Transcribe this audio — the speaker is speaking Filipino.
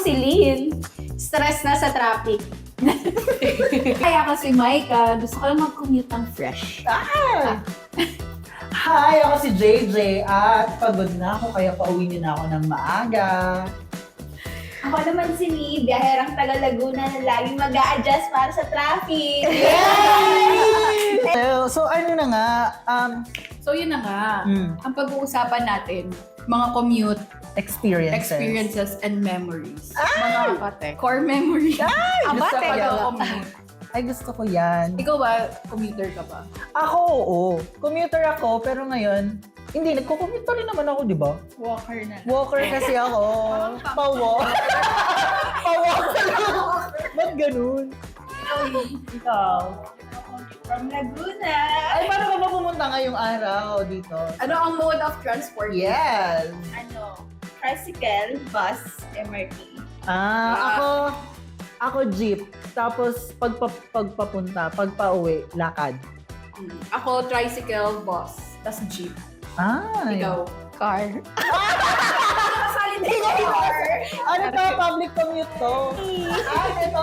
si Lynn. Stress na sa traffic. Kaya ako si Micah. Gusto ko lang mag-commute ng fresh. Hi, ako si JJ at pagod na ako kaya pauwi na ako ng maaga. Ako naman si Lee, biyaherang taga Laguna na laging mag-a-adjust para sa traffic. So ano na nga, So yun na nga. Ang pag-uusapan natin, mga commute experiences and memories. Mga kapate. Core memories. gusto ko yan. Commute. Ay, gusto ko yan. Ikaw ba, commuter ka ba? Ako, oo. Commuter ako, pero ngayon, hindi, nagko-commute pa rin naman ako, di ba? Walker na. Walker kasi ako. Pa-walk. Pa-walk. Ba't ganun? Ikaw. From Laguna. Ay, paano ka ba pumunta ngayong araw dito? Ano ang mode of transport? Yes. Tricycle, bus, MRT. Ako jeep. Tapos pagpapunta, pagpa-uwi, lakad. Ako, tricycle, bus, tas jeep. Ikaw? Car. Kasali din ko car. Ano to? Public commute to. Ito